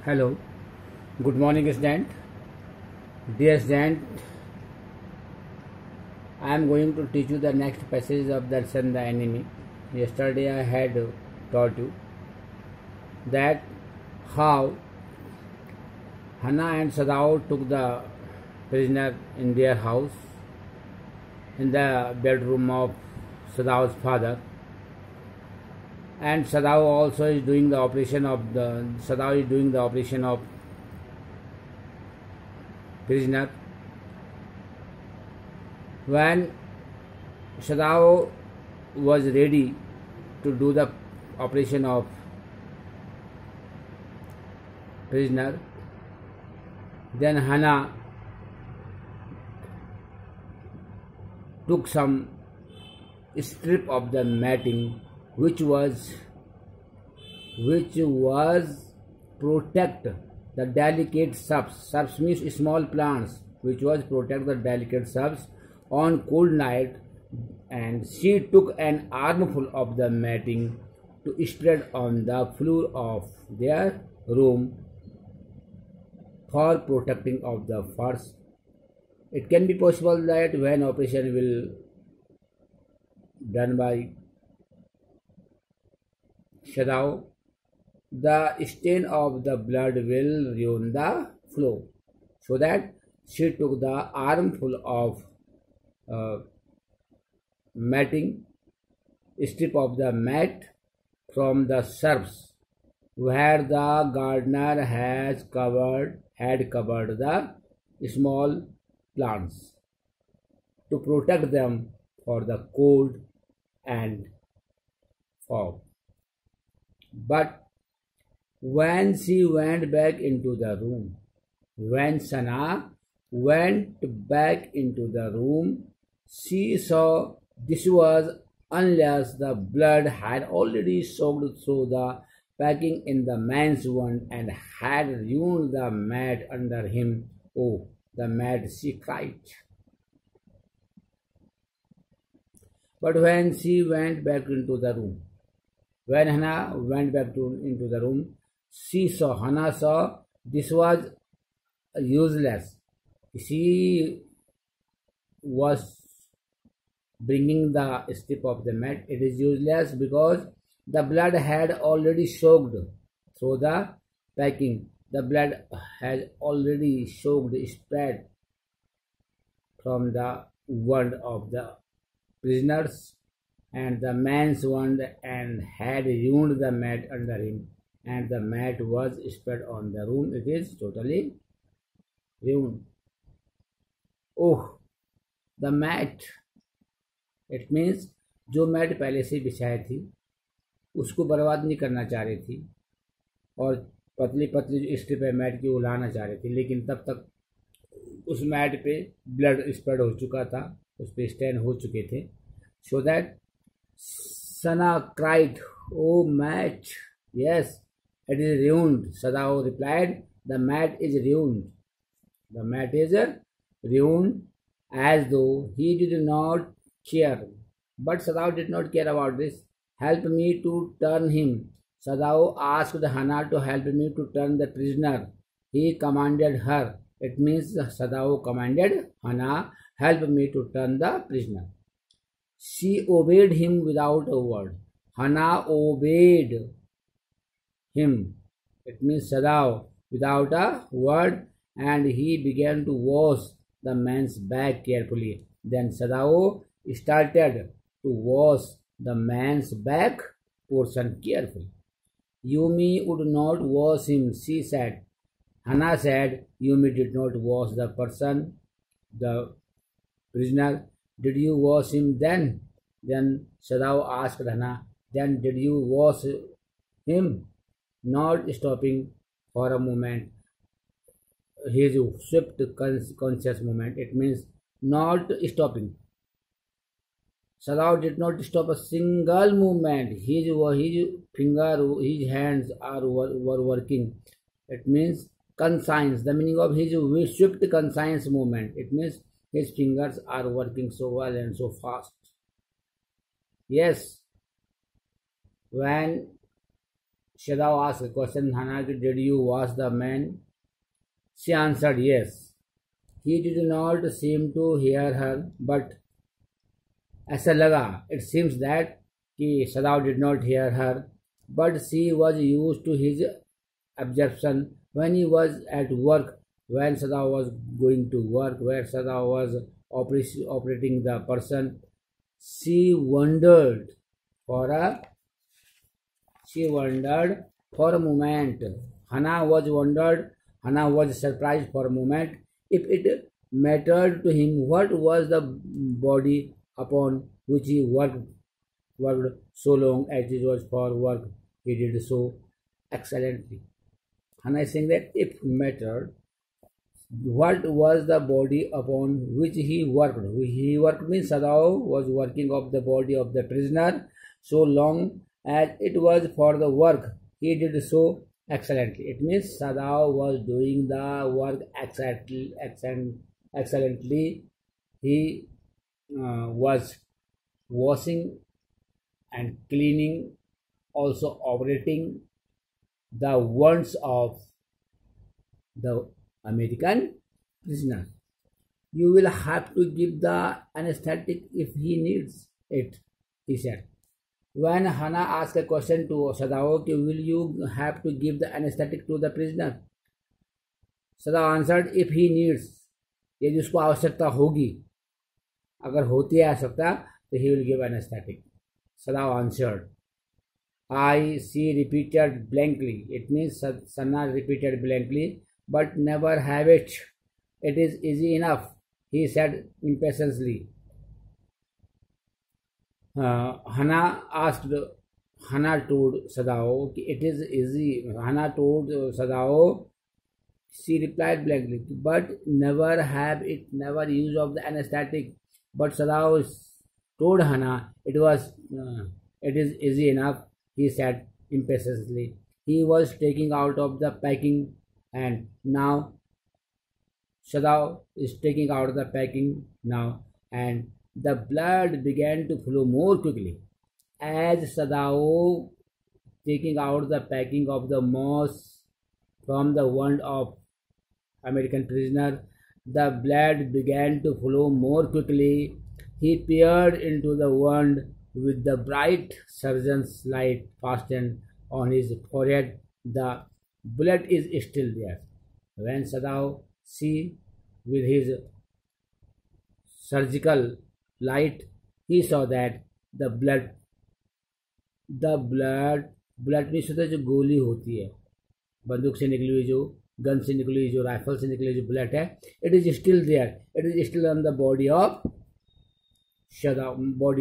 Hello, good morning, student. Dear student, I am going to teach you the next passage of Darshan the enemy. Yesterday I had taught you that how Hana and Sadao took the prisoner in their house, in the bedroom of Sadao's father, and Sadao also is doing the operation of prisoner. When Sadao was ready to do the operation of prisoner, then Hana took some strip of the matting which was protect the delicate subs. Subs means small plants, which was protect the delicate subs on cold night, and she took an armful of the matting to spread on the floor of their room for protecting of the furs. It can be possible that when operation will done by Sadao, the stain of the blood will ruin the flow. So that she took the armful of matting, strip of the mat from the shrubs where the gardener had covered the small plants to protect them for the cold and fog. But when she went back into the room, when Sana went back into the room, she saw this was unless the blood had already soaked through the packing in the man's wound and had ruined the mat under him. Oh, the mat, she cried. But when she went back into the room, when Hannah went back into the room, Hannah saw this was useless. She was bringing the strip of the mat. It is useless because the blood had already soaked through the packing. The blood has already soaked, spread from the wound of the prisoners and the man's wound and had ruined the mat under him, and the mat was spread on the room. It is totally ruined. Oh, the mat. It means जो mat पहले से बिछाई थी उसको बर्बाद नहीं करना चाह रही थी और पतली पतली जो स्ट्रिप है मैट की वो लाना चाह रही थी, लेकिन तब तक उस मैट पे ब्लड स्प्रेड हो चुका था, उस पर स्टेन हो चुके थे. So that Sana cried, "Oh mat, yes, it is ruined." Sadao replied, "The mat is ruined. The mat is ruined," as though he did not care. But Sadao did not care about this. "Help me to turn him." Sadao asked Hana to help me to turn the prisoner. He commanded her. It means Sadao commanded Hana, "Help me to turn the prisoner." She obeyed him without a word. Hana obeyed him. It means Sadao without a word, and he began to wash the man's back carefully. Then Sadao started to wash the man's back portion carefully. "Yumi would not wash him," she said. Hana said, "Yumi did not wash the the prisoner. Did you wash him then?" Then Sadao asked Hana, "Then did you wash him?" Not stopping for a moment, his swift conscious movement. It means not stopping. Sadao did not stop a single movement. His hands were working. It means conscience. The meaning of his swift conscience movement. It means his fingers are working so well and so fast. Yes, when Shadao asked a question, Hana, did you wash the man? She answered yes. He did not seem to hear her, but ऐसा लगा, it seems that कि Shadao did not hear her, but she was used to his absorption when he was at work, when Shadao was going to work, where Shadao was operating the person. She wondered for a She wondered for a moment. Hana was surprised for a moment if it mattered to him what was the body upon which he worked so long as it was for work. He did so excellently. Hana is saying that if mattered, what was the body upon which he worked? He worked means Sadao was working of the body of the prisoner so long as it was for the work. He did so excellently. It means Sadao was doing the work excellently. He was washing and cleaning, also operating the wounds of the American prisoner. You will have to give the anesthetic if he needs it, he said. When Hana asked a question to Sadao, will you have to give the anesthetic to the prisoner? Sadao answered, if he needs, यदि उसको आवश्यकता होगी, अगर होती है आवश्यकता, तो he will give anesthetic. Sadao answered. She repeated blankly. It means Sanna repeated blankly, but never have it. It is easy enough, he said impatiently. Hana told Sadao, it is easy. Hana told Sadao, she replied blankly, but never use of the anesthetic. But Sadao told Hana, it is easy enough, he said impatiently. He was taking out of the packing, and now Sadao is taking out the packing now, and the blood began to flow more quickly. As Sadao taking out the packing of the moss from the wound of American prisoner, the blood began to flow more quickly. He peered into the wound with the bright surgeon's light fastened on his forehead. The bullet is still there. When Sadao see with his surgical light, he saw that the blood में सोचा जो गोली होती है, बंदूक से निकली हुई, जो गन से निकली हुई, जो राइफल से निकली जो ब्लड है, it is still there. It is still on the body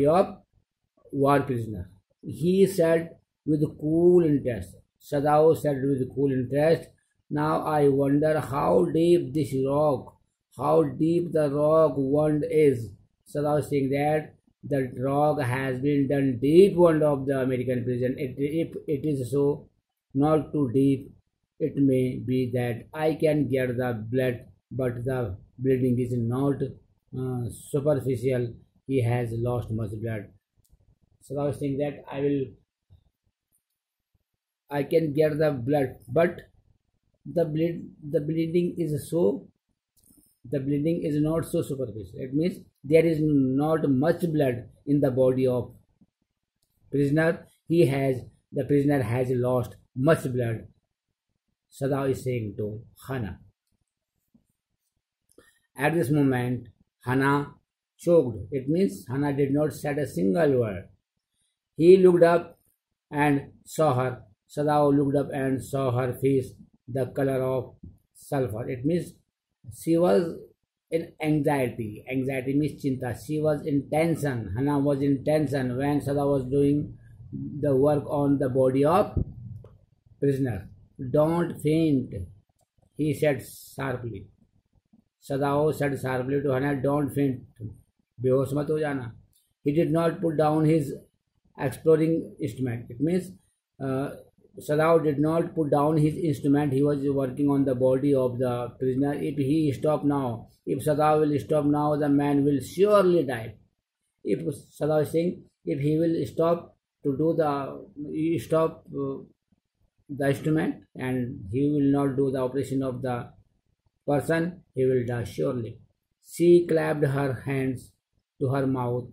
of war prisoner. He said with cool interest. Sadao said with cool interest, now I wonder how deep the rock wound is. Sadao is saying that the rock has been done deep wound of the American prison. If it is so not too deep, it may be that I can get the blood, but the bleeding is not superficial. He has lost much blood. Sadao is saying that I can get the blood, but the bleeding is not so superficial. It means there is not much blood in the body of prisoner. The prisoner has lost much blood. Sadao is saying to Hana. At this moment, Hana choked. It means Hana did not say a single word. He looked up and saw her. Sadao looked up and saw her face, the color of sulfur. It means she was in anxiety. Anxiety means chinta. She was in tension. Hana was in tension when Sadao was doing the work on the body of prisoner. Don't faint, he said sharply. Sadao said sharply to Hana, don't faint. बेहोश मत हो जाना. He did not put down his exploring instrument. It means Sadao did not put down his instrument. He was working on the body of the prisoner. If Sadao will stop now, the man will surely die. If Sadao is saying, if he will stop the instrument and he will not do the operation of the person, he will die surely. She clapped her hands to her mouth.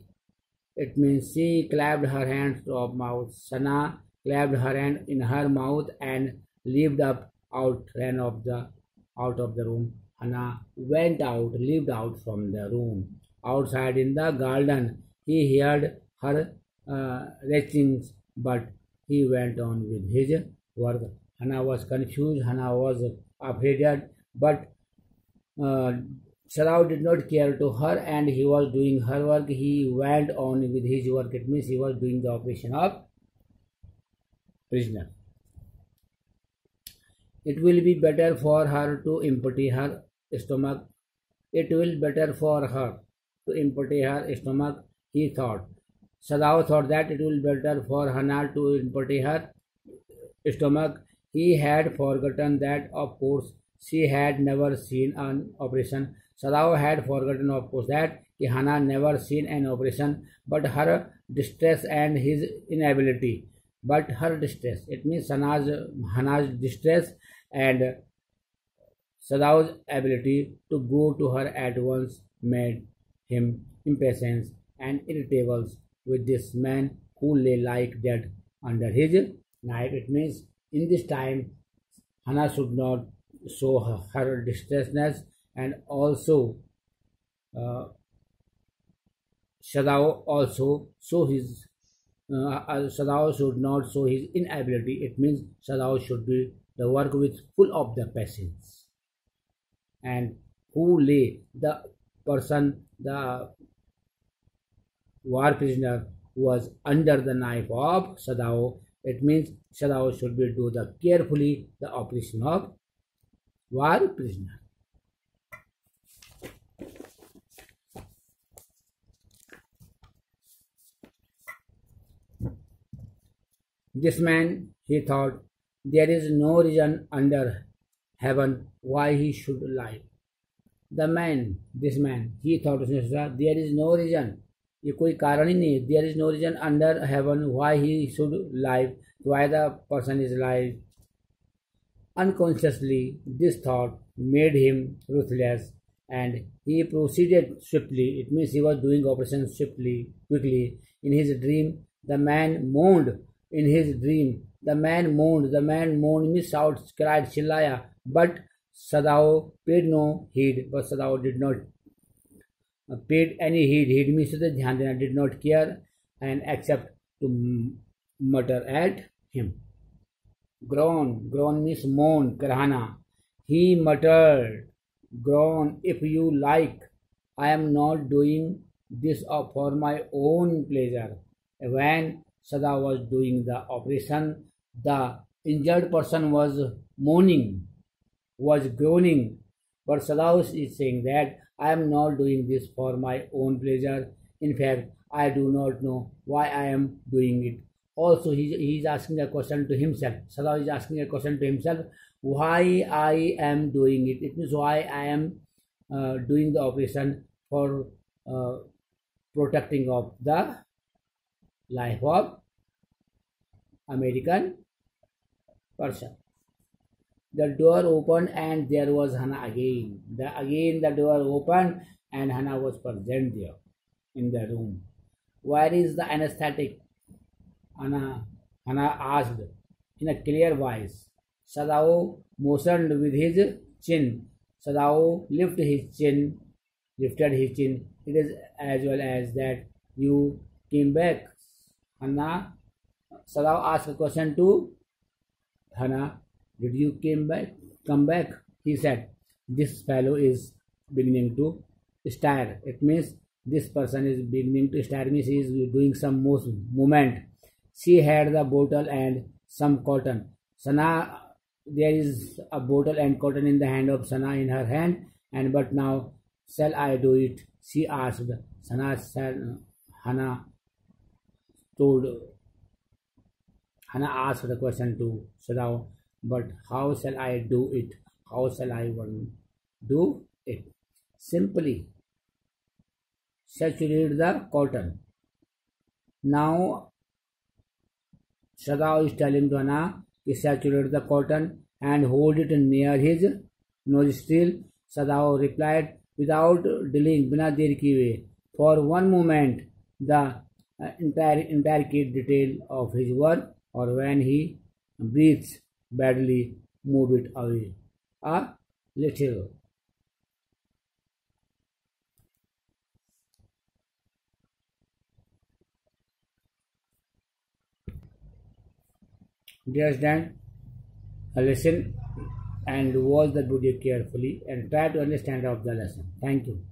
It means she clapped her hands to her mouth. Sana clapped her hand in her mouth and leaped up out, ran out of the room. Hannah went out, leaped out from the room. Outside in the garden, he heard her retchings, but he went on with his work. Hannah was confused, Hannah was afraid, but uh, Sarao did not care to her and he was doing her work. He went on with his work. It means he was doing the operation of prisoner. It will be better for her to empty her stomach. It will better for her to empty her stomach, he thought. Sadao thought that it will better for Hannah to empty her stomach. He had forgotten that, of course, she had never seen an operation. Sadao had forgotten, of course, that Hannah never seen an operation, but her distress and his inability. But her distress, it means Hannah's distress and Sadao's ability to go to her at once made him impatient and irritable with this man who lay like dead under his knife. It means in this time Hannah should not show her distressness and also uh, Sadao also show his Sadao should not show his inability. It means Sadao should be the work with full of the patience and who lay the person, the war prisoner was under the knife of Sadao. It means Sadao should be do the carefully the operation of war prisoner. This man, he thought, there is no reason under heaven why he should lie. The man, this man, he thought, there is no reason. ये कोई कारण ही नहीं. There is no reason under heaven why he should lie, why the person is lie. Unconsciously, this thought made him ruthless and he proceeded swiftly. It means he was doing operation swiftly, quickly. In his dream, the man moaned. In his dream, the man moaned, miss out, cried, chillaya. But Sadao paid no heed, but Sadao did not paid any heed. Heed means the dhyan dena, did not care and except to mutter at him. Groan means moan, karhana. He muttered, groan, if you like, I am not doing this for my own pleasure. When Sada was doing the operation, the injured person was moaning, was groaning, but Sadaus is saying that I am not doing this for my own pleasure. In fact, I do not know why I am doing it. Also, he is asking a question to himself. Sadao is asking a question to himself, why I am doing it. It means why I am doing the operation for protecting of the life of American person. The door opened and there was Hannah again. Again the door opened and Hannah was present there in the room. Where is the anesthetic? Hannah asked in a clear voice. Sadao motioned with his chin. Sadao lifted his chin. It is as well as that you came back. Hannah. Sadao asked a question to Hannah. Did you come back? He said, this fellow is beginning to stare. It means this person is beginning to stare, means he is doing some movement. She had the bottle and some cotton. Sana, there is a bottle and cotton in the hand of Sana in her hand, and but now, shall I do it? She asked. Sana said, Hannah told, Hannah asked the question to Sadao, but how shall I do it? How shall I do it? Simply saturate the cotton. Now Sadao is telling to Hannah He saturated the cotton and hold it near his nostril. Sadao replied without delaying, बिना देर किए. For one moment, the intricate detail of his work, or when he breathes badly, move it away a little. Dear student, listen and watch the video carefully and try to understand of the lesson. Thank you.